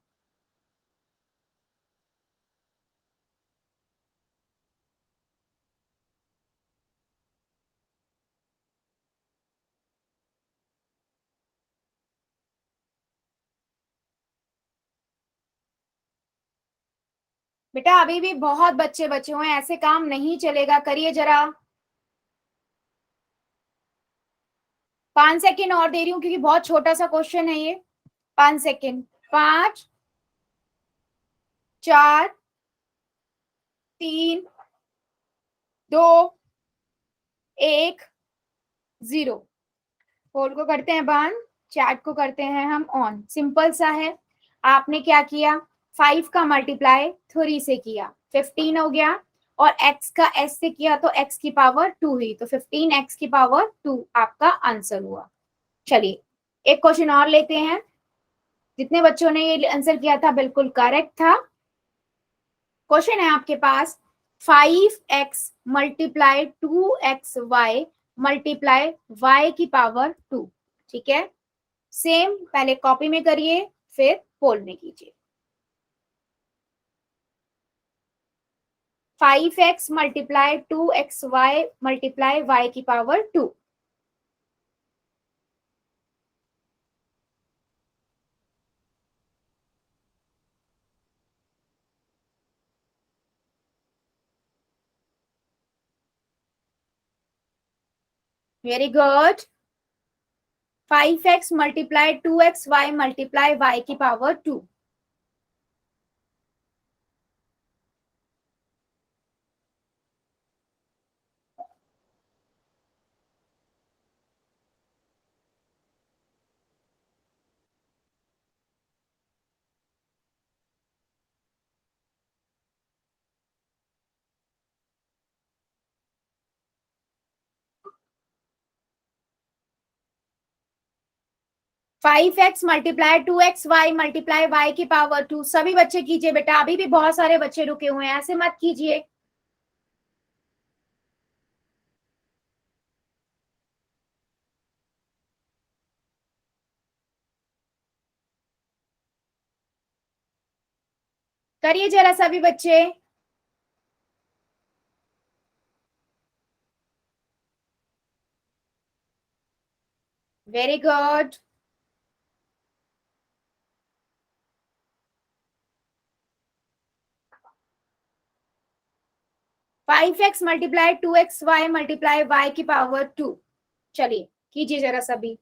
बेटा अभी भी बहुत बच्चे बचे हुए हैं, ऐसे काम नहीं चलेगा, करिए जरा। 5 सेकेंड और दे रही हूँ क्योंकि बहुत छोटा सा क्वेश्चन है ये। 5 सेकेंड, 5, 4, 3, 2, 1, 0। पोल को करते हैं बंद, चैट को करते हैं हम ऑन, सिंपल सा है। आपने क्या किया, 5 का मल्टीप्लाई 3 से किया, 15 हो गया, और x का s से किया तो x की पावर 2 हुई, तो 15x की पावर 2 आपका आंसर हुआ। चलिए एक क्वेश्चन और लेते हैं। जितने बच्चों ने ये आंसर किया था बिल्कुल करेक्ट था। क्वेश्चन है आपके पास, 5x multiply 2xy multiply y की पावर 2, ठीक है। सेम पहले कॉपी में करिए, फिर पोल में कीजिए। 5x multiply 2xy multiply y की power 2। Very good. 5x multiply 2xy multiply y की power 2। 5x multiply 2xy multiply y की पावर 2। सभी बच्चे कीजिए बेटा, अभी भी बहुत सारे बच्चे रुके हुए हैं, ऐसे मत कीजिए। करिए जरा सभी बच्चे। Very good. Five x multiply 2xy multiply y की पावर 2। चलिए कीजिए जरा सभी।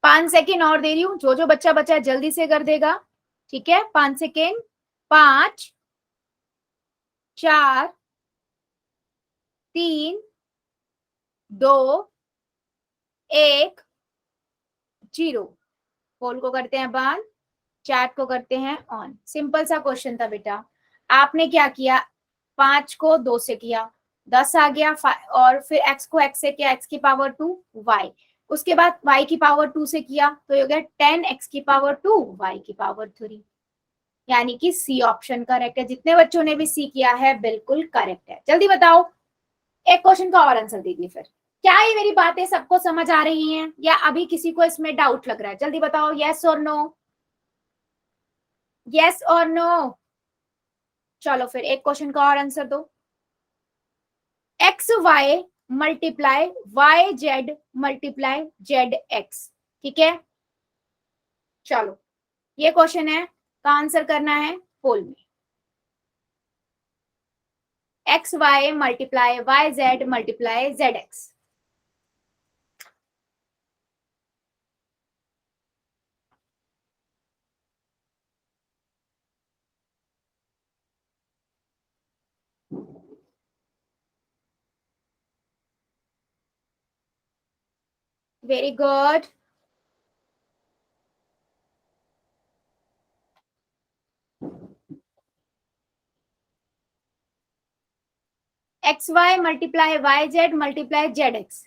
5 सेकेंड और दे रही हूँ, जो जो बच्चा बचा जल्दी से कर देगा। ठीक है, 5 सेकेंड। 5, 4, 3, 2, 1, 0। पोल को करते हैं बंद, चैट को करते हैं ऑन। सिंपल सा क्वेश्चन था बेटा। आपने क्या किया, 5 को 2 से किया, 10 आ गया, और फिर x को x से किया, x की पावर 2 y। उसके बाद y की पावर 2 से किया तो हो गया 10x की पावर 2 y की पावर 3। यानी कि सी ऑप्शन करेक्ट है। जितने बच्चों ने भी सी किया है बिल्कुल करेक्ट है। जल्दी बताओ, एक क्वेश्चन का और आंसर दीजिए फिर। क्या ये मेरी बातें सबको समझ आ रही हैं या अभी किसी को इसमें डाउट लग रहा है? जल्दी बताओ, यस और नो, यस और नो। चलो फिर एक क्वेश्चन का और आंसर दो। X Y multiply Y Z multiply Z X. ठीक है, चलो ये क्वेश्चन है का आंसर करना है पोल में। X Y multiply Y Z multiply Z X. Very good. X Y multiply Y Z multiply Z X.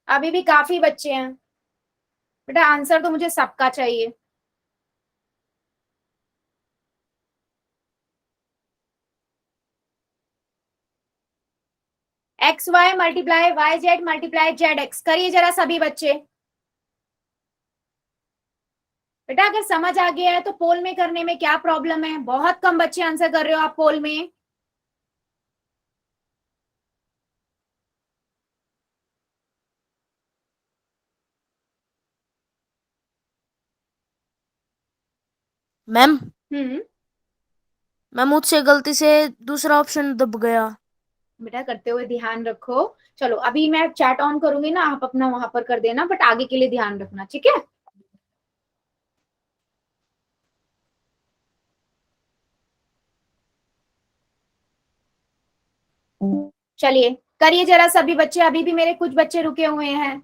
अभी भी काफी बच्चे हैं बेटा, आंसर तो मुझे सबका चाहिए। X Y multiply Y Z multiply Z X. करिए जरा सभी बच्चे। बेटा अगर समझ आ गया है तो पोल में करने में क्या प्रॉब्लम है? बहुत कम बच्चे आंसर कर रहे हो आप पोल में। मैम हम्म, मैं मुझसे गलती से दूसरा ऑप्शन दब गया। बेटा करते हुए ध्यान रखो। चलो अभी मैं चैट ऑन करूंगी ना, आप अपना वहां पर कर देना, बट आगे के लिए ध्यान रखना, ठीक है? चलिए करिए जरा सभी बच्चे, अभी भी मेरे कुछ बच्चे रुके हुए हैं।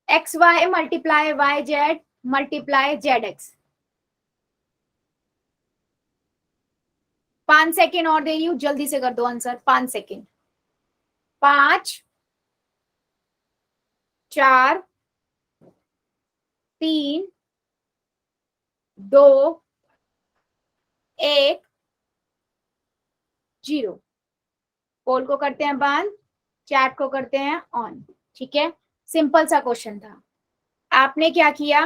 X Y multiply Y Z multiply Z X. 5 second और दे रही हूँ, जल्दी से कर दो आंसर। 5 सेकेंड। 5, 4, 3, 2, 1, 0। पोल को करते हैं बंद, चैट को करते हैं ऑन। ठीक है, सिंपल सा क्वेश्चन था। आपने क्या किया,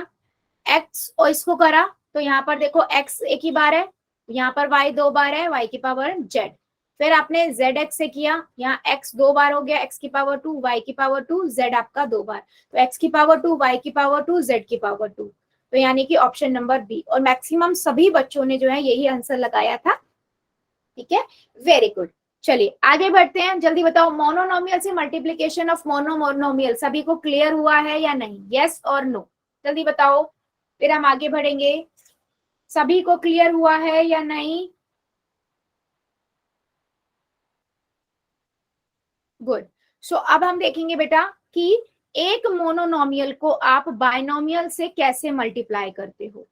एक्स और इसको करा तो यहाँ पर देखो एक्स एक ही बार है, यहाँ पर वाई 2 बार है, वाई की पावर जेड। फिर आपने जेड एक्स से किया, यहाँ एक्स 2 बार हो गया, एक्स की पावर 2 वाई की पावर 2 जेड आपका 2 बार, तो एक्स की पावर 2 वाई की पावर 2 जेड की पावर 2। तो यानी कि ऑप्शन नंबर बी। और मैक्सिमम सभी बच्चों ने जो है यही आंसर लगाया था। ठीक है, वेरी गुड। चलिए आगे बढ़ते हैं, जल्दी बताओ मोनोनोमियल से मल्टीप्लीकेशन ऑफ मोनोमोनोमियल सभी को क्लियर हुआ है या नहीं? यस और नो, जल्दी बताओ, फिर हम आगे बढ़ेंगे। सभी को क्लियर हुआ है या नहीं? गुड। सो अब हम देखेंगे बेटा कि एक मोनोनोमियल को आप बाइनोमियल से कैसे मल्टीप्लाई करते हो।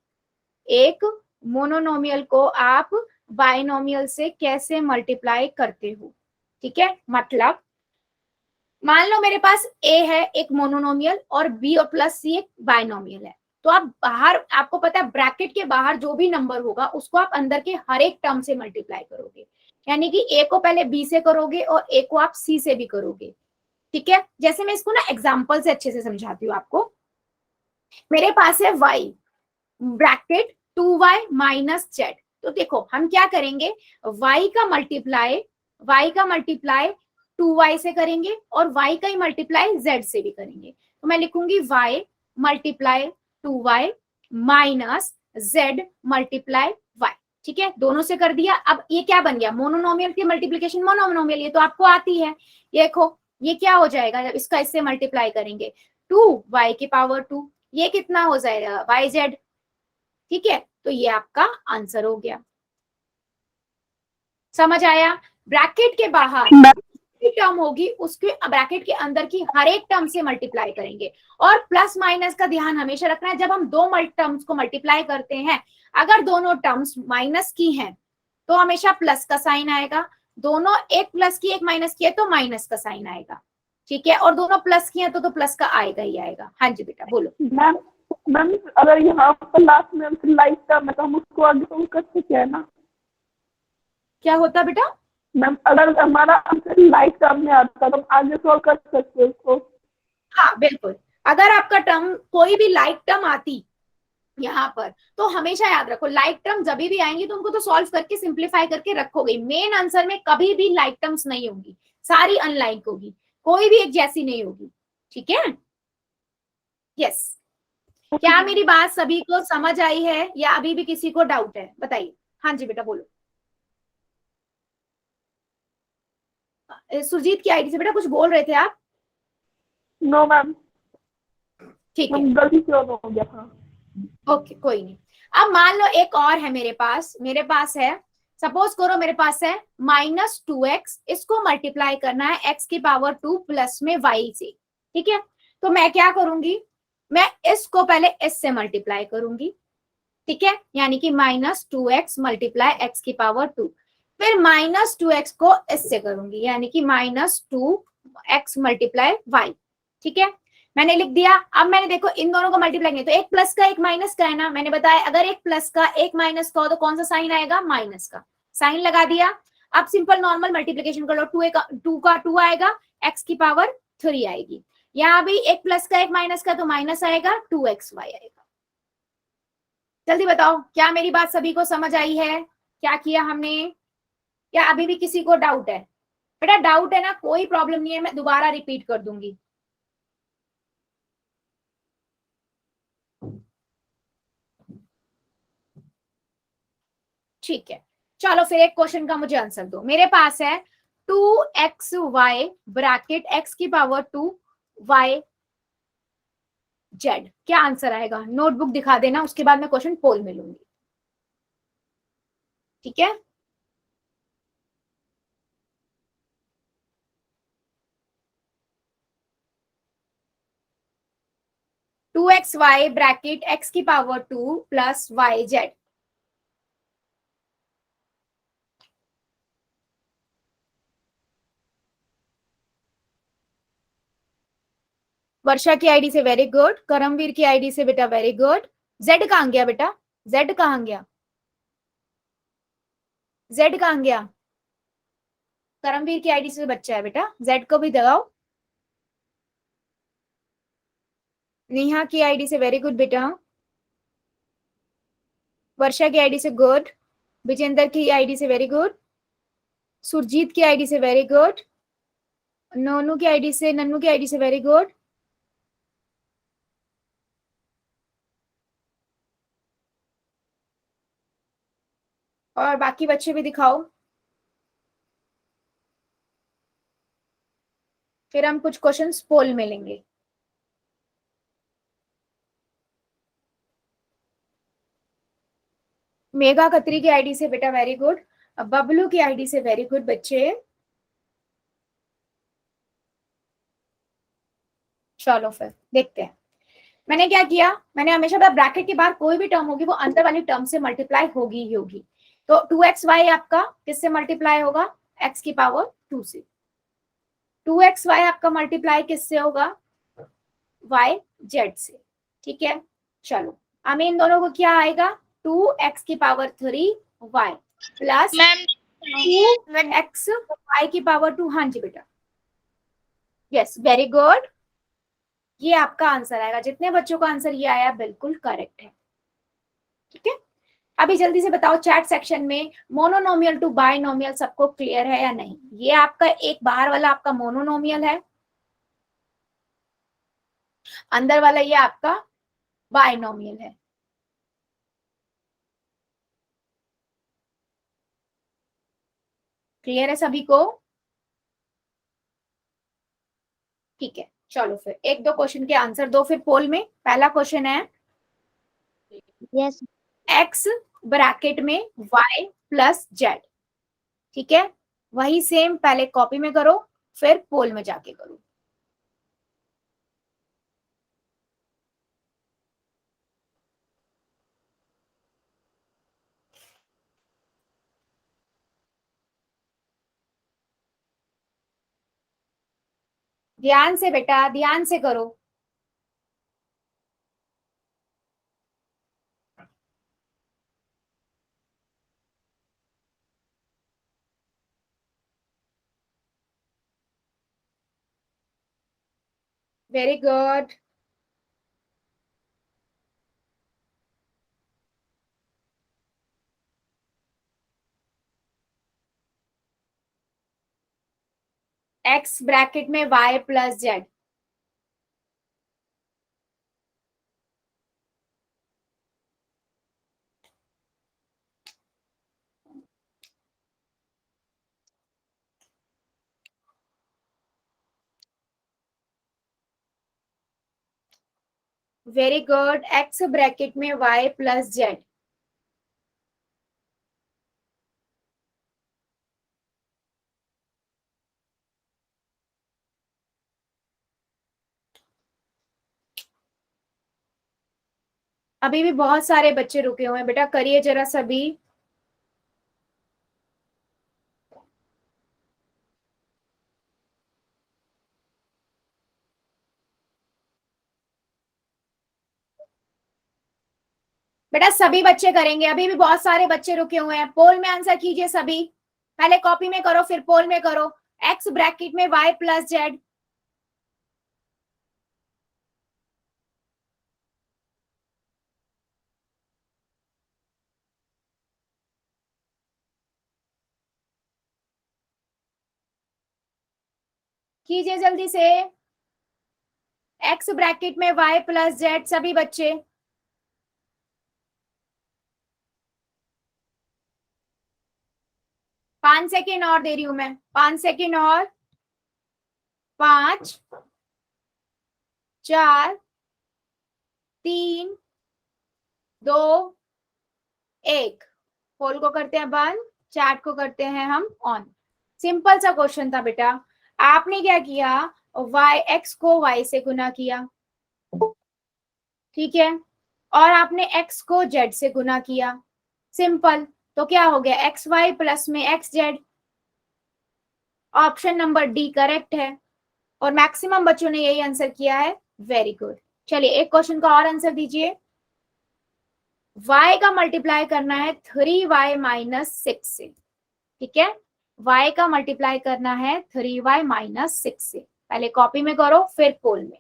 एक मोनोनोमियल को आप बाइनोमियल से कैसे मल्टीप्लाई करते हो। ठीक है, मतलब मान लो मेरे पास ए है एक मोनोनोमियल और बी और प्लस सी एक बाइनोमियल है, तो आप बाहर, आपको पता है ब्रैकेट के बाहर जो भी नंबर होगा उसको आप अंदर के हर एक टर्म से मल्टीप्लाई करोगे, यानी कि ए को पहले बी से करोगे और ए को आप सी से भी करोगे। ठीक है, जैसे मैं इसको ना एग्जाम्पल से अच्छे से समझाती हूँ आपको। मेरे पास है y bracket 2y minus Z, तो देखो हम क्या करेंगे, y का मल्टीप्लाई 2y से करेंगे और y का ही मल्टीप्लाई z से भी करेंगे। तो मैं लिखूंगी y multiply 2y minus z multiply y। ठीक है, दोनों से कर दिया। अब ये क्या बन गया, मोनोनोमियल की मल्टीप्लीकेशन मोनोनोमियल, ये तो आपको आती है। ये देखो ये क्या हो जाएगा जब इसका इससे मल्टीप्लाई करेंगे, 2y की पावर 2, ये कितना हो जाएगा yz। ठीक है, तो ये आपका आंसर हो गया। समझ आया? ब्रैकेट के बाहर टर्म होगी उसके ब्रैकेट के अंदर की हर एक टर्म से मल्टीप्लाई करेंगे। और प्लस माइनस का ध्यान हमेशा रखना है, जब हम दो टर्म्स को मल्टीप्लाई करते हैं, अगर दोनों टर्म्स माइनस की हैं तो हमेशा प्लस का साइन आएगा, दोनों एक प्लस की एक माइनस की है तो माइनस का साइन आएगा। ठीक है, और दोनों प्लस की हैं तो प्लस का आएगा ही आएगा। हाँ जी बेटा बोलो। मैम मैम अगर यहाँ पर लास्ट में लाइक टर्म है तो हम उसको आगे तो कर सकते हैं ना? क्या होता बेटा? मैम अगर हमारा आंसर लाइक टर्म में आता तो हम आगे सॉल्व कर सकते हैं उसको। हाँ बिल्कुल, अगर आपका टर्म कोई भी लाइक टर्म आती यहाँ पर, तो हमेशा याद रखो लाइक टर्म जब भी आएंगी तो उनको तो सॉल्व करके सिंप्लीफाई करके रखोगे। मेन आंसर में कभी भी लाइक टर्म्स नहीं होंगी, सारी अनलाइक होगी, कोई भी एक जैसी नहीं होगी। ठीक है, यस। क्या मेरी बात सभी को समझ आई है या अभी भी किसी को डाउट है, बताइए। हाँ जी बेटा बोलो। सुरजीत की आईडी से बेटा कुछ बोल रहे थे आप? नो मैम, ठीक है, गलती से हो गया था। ओके कोई नहीं। अब मान लो एक और है मेरे पास है, सपोज करो मेरे पास है -2x, इसको मल्टीप्लाई करना है x की पावर 2 प्लस में y से। ठीक है, तो मैं क्या करूंगी, मैं इसको पहले s से मल्टीप्लाई करूंगी। ठीक है, यानी कि -2x मल्टीप्लाई x की पावर 2, फिर -2x को s से करूंगी, यानी कि -2x मल्टीप्लाई y। ठीक है, मैंने लिख दिया। अब मैंने देखो इन दोनों को मल्टीप्लाई किया तो एक प्लस का एक माइनस का है ना, मैंने बताया अगर एक प्लस का एक माइनस का हो तो कौन सा साइन आएगा, माइनस का साइन लगा दिया। अब सिंपल नॉर्मल मल्टीप्लिकेशन कर लो, 2 का 2 आएगा, x की पावर 3 आएगी। यहाँ भी एक प्लस का एक माइनस का तो माइनस आएगा, 2xy आएगा। जल्दी बताओ क्या मेरी बात सभी को समझ आई है? क्या किया हमने, या अभी भी किसी को डाउट है? बेटा डाउट है ना, कोई प्रॉब्लम नहीं है, मैं दोबारा रिपीट कर दूंगी। ठीक है, चलो फिर एक क्वेश्चन का मुझे आंसर दो। मेरे पास है 2xy ब्रैकेट x की पावर 2y z, क्या आंसर आएगा? नोटबुक दिखा देना, उसके बाद मैं क्वेश्चन पोल में लूंगी। ठीक है, two X Y bracket x की power 2 plus Y Z. Varsha की आईडी से वेरी गुड, करमवीर की आईडी से बेटा वेरी गुड। जेड कहां गया बेटा, जेड कहां गया, जेड कहां गया? करमवीर की आईडी से बच्चा है बेटा, जेड को भी दबाओ। नेहा की आईडी से वेरी गुड बेटा, वर्षा की आईडी से गुड, विजेंद्र की आईडी से वेरी गुड, सुरजीत की आईडी से वेरी गुड, नन्नू की आईडी से वेरी गुड। और बाकी बच्चे भी दिखाओ, फिर हम कुछ क्वेश्चंस पोल में लेंगे। मेघा खत्री की आईडी से बेटा वेरी गुड, बबलू की आईडी से वेरी गुड बच्चे। चलो फिर देखते हैं। मैंने क्या किया, मैंने हमेशा ब्रैकेट के बाहर कोई भी टर्म होगी वो अंदर वाली टर्म से मल्टीप्लाई होगी ही होगी। तो 2xy आपका किससे मल्टीप्लाई होगा, x की पावर 2 से। 2xy आपका मल्टीप्लाई किससे होगा, y z से। ठीक है, चलो हमें इन दोनों को क्या आएगा, 2x की power 3 y plus 2x y की पावर 2। हाँ जी बेटा, यस वेरी गुड, ये आपका आंसर आएगा। जितने बच्चों का आंसर ये आया बिल्कुल करेक्ट है। ठीक है, अभी जल्दी से बताओ चैट सेक्शन में मोनोनोमियल टू बायनोमियल सबको क्लियर है या नहीं। ये आपका एक बाहर वाला आपका मोनोनोमियल है, अंदर वाला ये आपका बायनोमियल है। क्लियर है सभी को? ठीक है, चलो फिर एक दो क्वेश्चन के आंसर दो फिर पोल में। पहला क्वेश्चन है Yes. x ब्रैकेट में y प्लस जेड। ठीक है, वही सेम पहले कॉपी में करो फिर पोल में जाके करो। ध्यान से बेटा, ध्यान से करो। वेरी गुड, x ब्रैकेट में y plus Z. Very good, x bracket में y प्लस जेड। अभी भी बहुत सारे बच्चे रुके हुए हैं बेटा, करिए जरा सभी। बेटा सभी बच्चे करेंगे, अभी भी बहुत सारे बच्चे रुके हुए हैं। पोल में आंसर कीजिए सभी, पहले कॉपी में करो फिर पोल में करो। x ब्रैकेट में y प्लस जेड। कीजिए जल्दी से, x ब्रैकेट में y प्लस जेड सभी बच्चे। 5 सेकेंड और दे रही हूं मैं, 5 सेकेंड और। 5 4 3 2 1। पोल को करते हैं बंद, चैट को करते हैं हम ऑन। सिंपल सा क्वेश्चन था बेटा, आपने क्या किया, x को y से गुना किया। ठीक है, और आपने x को z से गुना किया। सिंपल, तो क्या हो गया, एक्स वाई प्लस में x Z. Option number D correct है और मैक्सिमम बच्चों ने यही आंसर किया है। वेरी गुड, चलिए एक क्वेश्चन का और आंसर दीजिए। y का मल्टीप्लाई करना है 3y माइनस 6 से। ठीक है, y का मल्टीप्लाई करना है 3y माइनस 6 से। पहले कॉपी में करो फिर पोल में।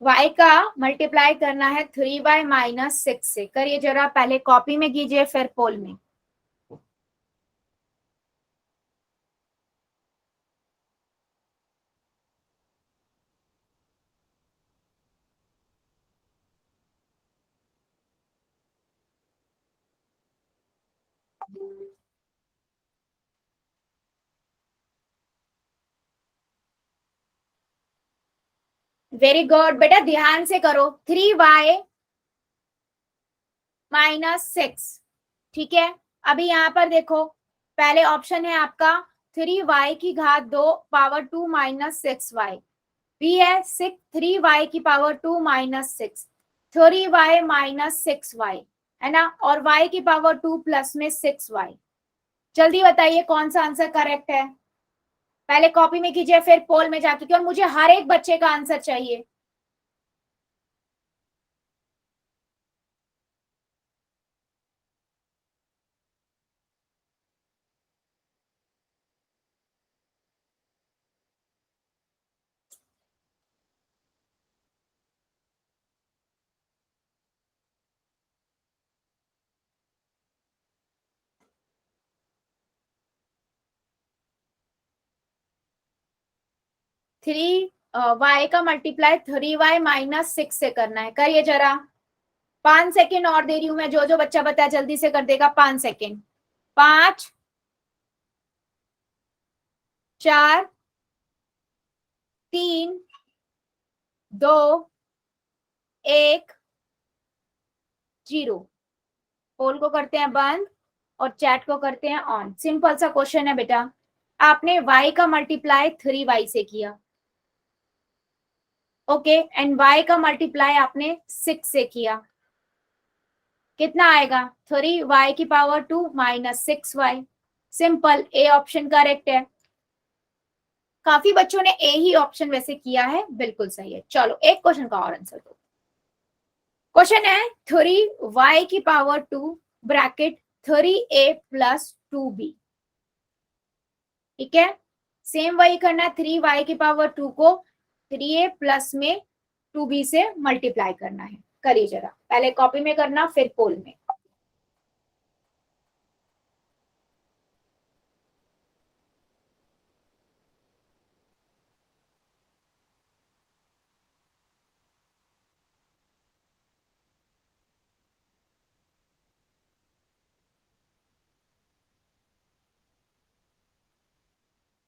y का मल्टीप्लाई करना है 3y माइनस 6 से। करिए जरा, पहले कॉपी में कीजिए फिर पोल में। वेरी गुड बेटा, ध्यान से करो। 3y -6, ठीक है। अभी यहाँ पर देखो, पहले ऑप्शन है आपका 3y की घात 2 पावर 2 -6y, बी है 3y की पावर 2 -6, 3y -6y, है ना, और y की पावर 2 प्लस में 6y। जल्दी बताइए कौन सा आंसर करेक्ट है। पहले कॉपी में कीजिए, फिर पोल में जाके, और मुझे हर एक बच्चे का आंसर चाहिए। थ्री वाई का मल्टीप्लाई 3y -6 से करना है। करिए जरा, 5 सेकेंड और दे रही हूं मैं, जो बच्चा बताया जल्दी से कर देगा। 5 सेकेंड, 5 4 3 2 1 0। पोल को करते हैं बंद और चैट को करते हैं ऑन। सिंपल सा क्वेश्चन है बेटा, आपने y का मल्टीप्लाई 3y से किया, ओके, एंड y का मल्टीप्लाई आपने 6 से किया। कितना आएगा? 3y की power 2 -6y। Simple, A option correct है। काफी बच्चों ने ए ही ऑप्शन वैसे किया है, बिल्कुल सही है। चलो एक क्वेश्चन का और आंसर दो। क्वेश्चन है 3y की power 2 bracket 3a plus 2b, ठीक है। सेम वही करना है, 3y की पावर 2 को 3a प्लस में 2b से मल्टीप्लाई करना है। करिए जरा, पहले कॉपी में करना फिर पोल में।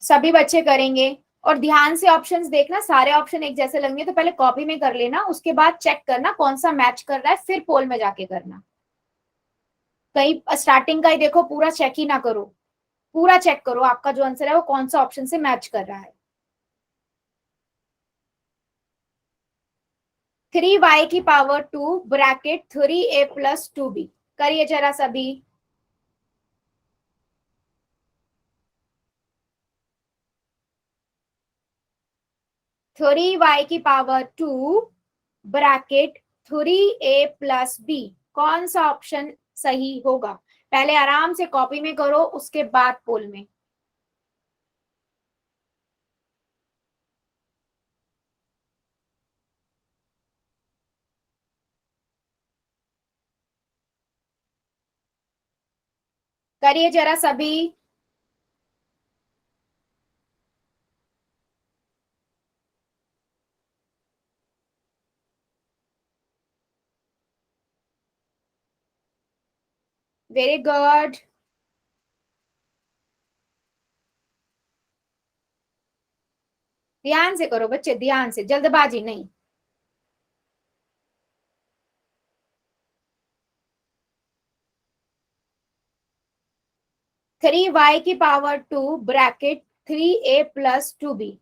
सभी बच्चे करेंगे, और ध्यान से ऑप्शंस देखना, सारे ऑप्शन एक जैसे लगेंगे तो पहले कॉपी में कर लेना, उसके बाद चेक करना कौन सा मैच कर रहा है, फिर पोल में जाके करना। कहीं स्टार्टिंग का ही देखो, पूरा चेक ही ना करो, पूरा चेक करो आपका जो आंसर है वो कौन सा ऑप्शन से मैच कर रहा है। 3y की power 2 bracket 3a plus 2b, करिए जरा सभी। थ्री वाई की power 2 bracket 3a plus b, कौन सा ऑप्शन सही होगा? पहले आराम से कॉपी में करो, उसके बाद पोल में। करिए जरा सभी। वेरी गुड, ध्यान से करो बच्चे, ध्यान से, जल्दबाजी नहीं। थ्री वाई की power 2 bracket 3a plus 2b,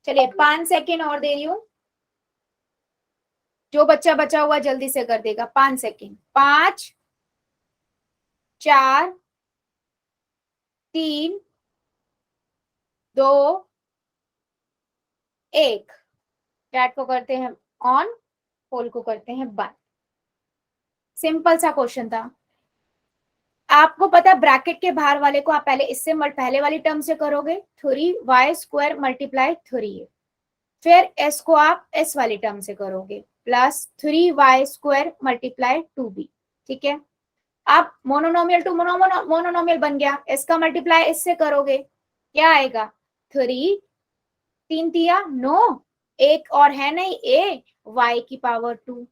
चलिए 5 सेकेंड और दे रही हूं, जो बच्चा बचा हुआ जल्दी से कर देगा। 5 सेकेंड, 5 4 3 2 1। चैट को करते हैं ऑन, पोल को करते हैं बंद। सिंपल सा क्वेश्चन था। आपको पता ब्रैकेट के बाहर वाले को आप पहले इससे पहले वाली टर्म से करोगे, 3y² मल्टीप्लाई 3a, फिर s को आप s वाली टर्म से करोगे प्लस 3y² मल्टीप्लाई 2b, ठीक है। अब मोनोनोमियल टू मोनोनोमियल बन गया, s का मल्टीप्लाई इससे करोगे, क्या आएगा? 3 3 तिया 9, एक और है नहीं a, y की पावर 2,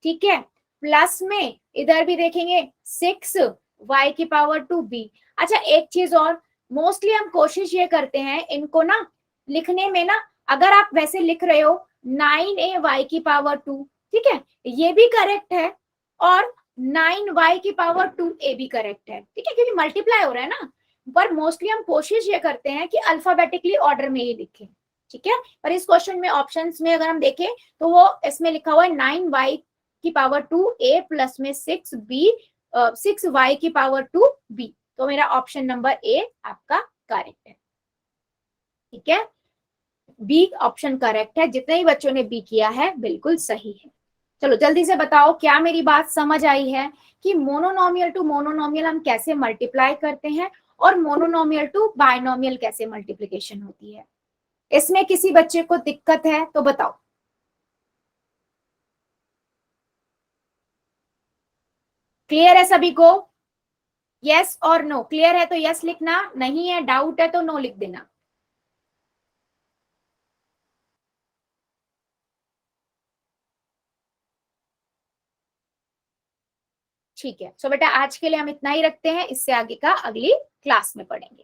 ठीक है। प्लस में इधर भी देखेंगे 6 y की पावर 2b, अच्छा एक चीज और, मोस्टली हम कोशिश ये करते हैं इनको ना लिखने में ना, अगर आप वैसे लिख रहे हो 9ay की पावर 2, ठीक है, ये भी करेक्ट है, और 9y की पावर 2a भी करेक्ट है, ठीक है, क्योंकि मल्टीप्लाई हो रहा है ना। पर मोस्टली हम कोशिश ये करते हैं कि अल्फाबेटिकली ऑर्डर में ही लिखें, ठीक है। पर इस क्वेश्चन में ऑप्शंस में अगर हम देखें तो वो इसमें लिखा हुआ है 9y की पावर 2a प्लस में 6y की पावर 2b, तो मेरा ऑप्शन नंबर ए आपका करेक्ट है, ठीक है। बी ऑप्शन करेक्ट है, जितने ही बच्चों ने बी किया है बिल्कुल सही है। चलो जल्दी से बताओ, क्या मेरी बात समझ आई है कि मोनोनोमियल टू मोनोनोमियल हम कैसे मल्टीप्लाई करते हैं और मोनोनोमियल टू बायनोमियल कैसे मल्टीप्लिकेशन होती है। इसमें किसी बच्चे को दिक्कत है तो बताओ। क्लियर है सभी को? यस और नो? क्लियर है तो यस लिखना, नहीं है डाउट है तो नो लिख देना। ठीक है, सो बेटा आज के लिए हम इतना ही रखते हैं, इससे आगे का अगली क्लास में पढ़ेंगे।